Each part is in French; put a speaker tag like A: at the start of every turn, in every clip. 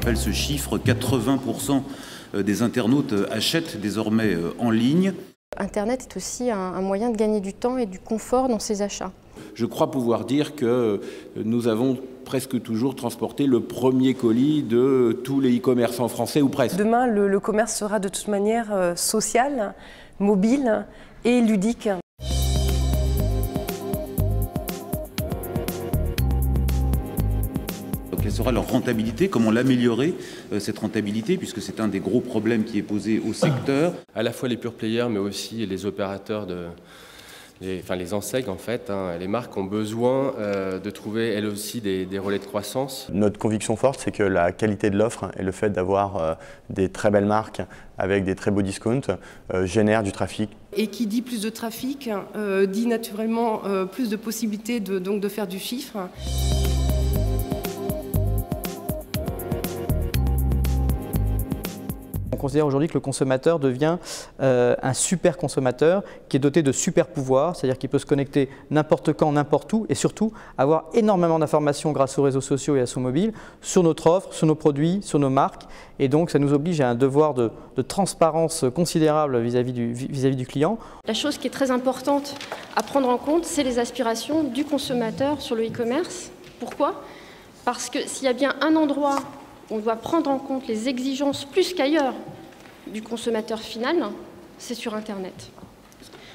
A: rappelle ce chiffre, 80% des internautes achètent désormais en ligne.
B: Internet est aussi un moyen de gagner du temps et du confort dans ses achats.
C: Je crois pouvoir dire que nous avons presque toujours transporté le premier colis de tous les e-commerçants français ou presque.
D: Demain, le commerce sera de toute manière social, mobile et ludique.
A: Quelle sera leur rentabilité? Comment l'améliorer, cette rentabilité, puisque c'est un des gros problèmes qui est posé au secteur.
E: À la fois les pure players, mais aussi les opérateurs les enseignes en fait, les marques ont besoin de trouver elles aussi des relais de croissance.
F: Notre conviction forte, c'est que la qualité de l'offre et le fait d'avoir des très belles marques avec des très beaux discounts génère du trafic.
D: Et qui dit plus de trafic, dit naturellement plus de possibilités de faire du chiffre.
G: On considère aujourd'hui que le consommateur devient un super consommateur qui est doté de super pouvoirs, c'est-à-dire qu'il peut se connecter n'importe quand, n'importe où et surtout avoir énormément d'informations grâce aux réseaux sociaux et à son mobile sur notre offre, sur nos produits, sur nos marques. Et donc ça nous oblige à un devoir de transparence considérable vis-à-vis du client.
B: La chose qui est très importante à prendre en compte, c'est les aspirations du consommateur sur le e-commerce. Pourquoi? Parce que s'il y a bien un endroit on doit prendre en compte les exigences plus qu'ailleurs du consommateur final, c'est sur Internet.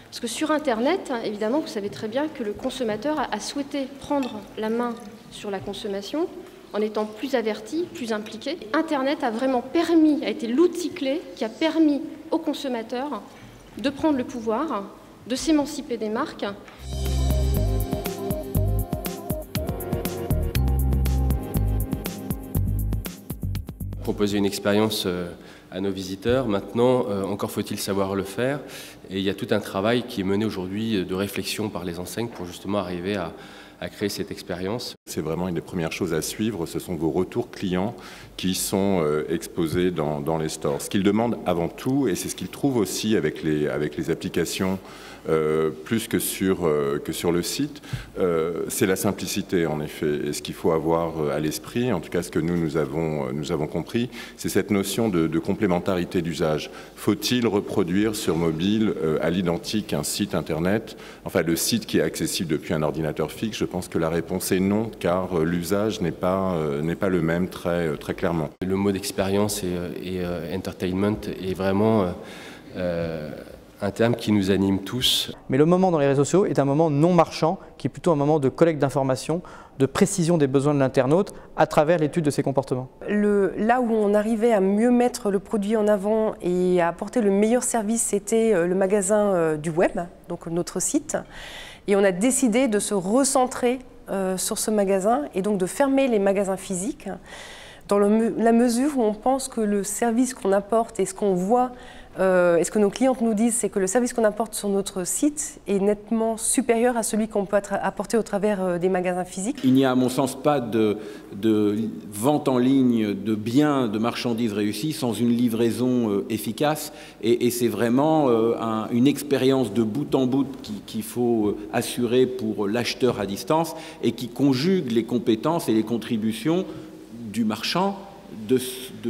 B: Parce que sur Internet, évidemment, vous savez très bien que le consommateur a souhaité prendre la main sur la consommation en étant plus averti, plus impliqué. Internet a vraiment a été l'outil clé qui a permis aux consommateurs de prendre le pouvoir, de s'émanciper des marques.
E: Proposer une expérience à nos visiteurs. Maintenant, encore faut-il savoir le faire. Et il y a tout un travail qui est mené aujourd'hui de réflexion par les enseignes pour justement arriver à créer cette expérience.
H: C'est vraiment une des premières choses à suivre, ce sont vos retours clients qui sont exposés dans les stores. Ce qu'ils demandent avant tout, et c'est ce qu'ils trouvent aussi avec les applications, plus que sur le site, c'est la simplicité en effet. Et ce qu'il faut avoir à l'esprit, en tout cas ce que nous avons compris, c'est cette notion de complémentarité d'usage. Faut-il reproduire sur mobile à l'identique un site internet, enfin le site qui est accessible depuis un ordinateur fixe? Je pense que la réponse est non, car l'usage n'est pas le même très clairement.
E: Le mot d'expérience et entertainment est vraiment un terme qui nous anime tous.
G: Mais le moment dans les réseaux sociaux est un moment non marchand, qui est plutôt un moment de collecte d'informations, de précision des besoins de l'internaute à travers l'étude de ses comportements.
D: Là où on arrivait à mieux mettre le produit en avant et à apporter le meilleur service, c'était le magasin du web, donc notre site. Et on a décidé de se recentrer sur ce magasin et donc de fermer les magasins physiques dans la mesure où on pense que le service qu'on apporte et ce qu'on voit et ce que nos clientes nous disent, c'est que le service qu'on apporte sur notre site est nettement supérieur à celui qu'on peut apporter au travers des magasins physiques.
C: Il n'y a à mon sens pas de vente en ligne de biens, de marchandises réussies sans une livraison efficace. Et c'est vraiment une expérience de bout en bout qu'il faut assurer pour l'acheteur à distance et qui conjugue les compétences et les contributions du marchand, de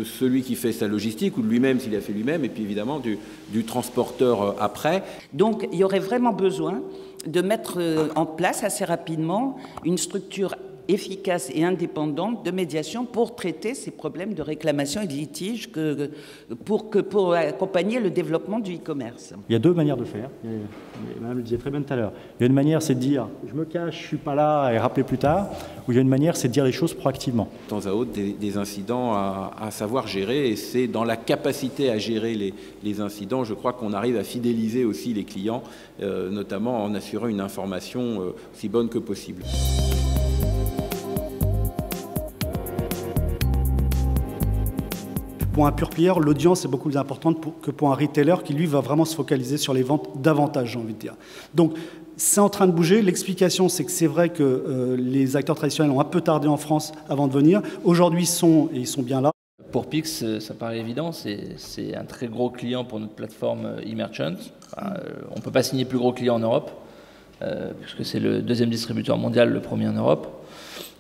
C: celui qui fait sa logistique ou de lui-même s'il a fait lui-même et puis évidemment du transporteur après.
I: Donc il y aurait vraiment besoin de mettre en place assez rapidement une structure efficace et indépendante de médiation pour traiter ces problèmes de réclamation et de litige pour accompagner le développement du e-commerce.
J: Il y a deux manières de faire. Madame le disait très bien tout à l'heure. Il y a une manière, c'est de dire « je me cache, je ne suis pas là et rappelez plus tard ». Ou il y a une manière, c'est de dire les choses proactivement.
C: De temps à autre, des incidents à savoir gérer et c'est dans la capacité à gérer les incidents, je crois qu'on arrive à fidéliser aussi les clients, notamment en assurant une information aussi bonne que possible.
K: Pour un pure player, l'audience est beaucoup plus importante que pour un retailer qui, lui, va vraiment se focaliser sur les ventes davantage, j'ai envie de dire. Donc, c'est en train de bouger. L'explication, c'est que c'est vrai que les acteurs traditionnels ont un peu tardé en France avant de venir. Aujourd'hui, ils sont bien là.
L: Pour Pix, ça paraît évident, c'est un très gros client pour notre plateforme e-merchant. Enfin, on ne peut pas signer plus gros client en Europe, puisque c'est le deuxième distributeur mondial, le premier en Europe.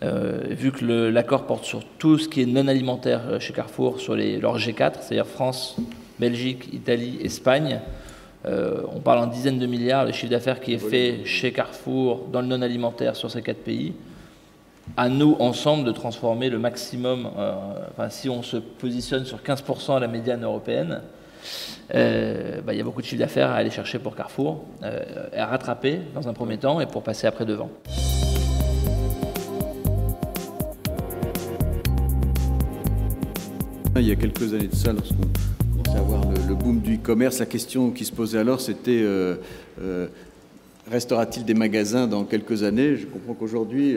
L: Vu que l'accord porte sur tout ce qui est non alimentaire chez Carrefour, sur leur G4, c'est-à-dire France, Belgique, Italie, Espagne, on parle en dizaines de milliards, le chiffre d'affaires qui est fait chez Carrefour dans le non alimentaire sur ces 4 pays. À nous, ensemble, de transformer le maximum, si on se positionne sur 15% à la médiane européenne, il y a beaucoup de chiffre d'affaires à aller chercher pour Carrefour, à rattraper dans un premier temps et pour passer après devant.
M: Il y a quelques années de ça, lorsqu'on commençait à voir le boom du e-commerce, la question qui se posait alors, c'était restera-t-il des magasins dans quelques années? Je comprends qu'aujourd'hui,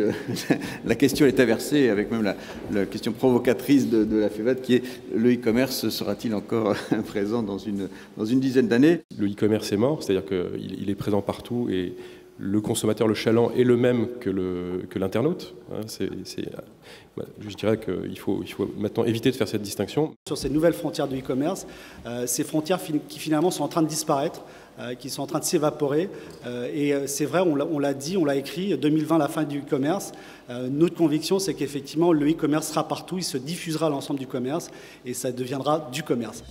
M: la question est inversée, avec même la question provocatrice de la FEVAD, qui est le e-commerce sera-t-il encore présent dans une dizaine d'années?
E: Le e-commerce est mort, c'est-à-dire qu'il est présent partout et le consommateur, le chaland, est le même que l'internaute. Je dirais qu'il faut maintenant éviter de faire cette distinction.
K: Sur ces nouvelles frontières du e-commerce, ces frontières qui finalement sont en train de disparaître, qui sont en train de s'évaporer. Et c'est vrai, on l'a dit, on l'a écrit, 2020, la fin du e-commerce. Notre conviction, c'est qu'effectivement, le e-commerce sera partout, il se diffusera à l'ensemble du commerce et ça deviendra du commerce.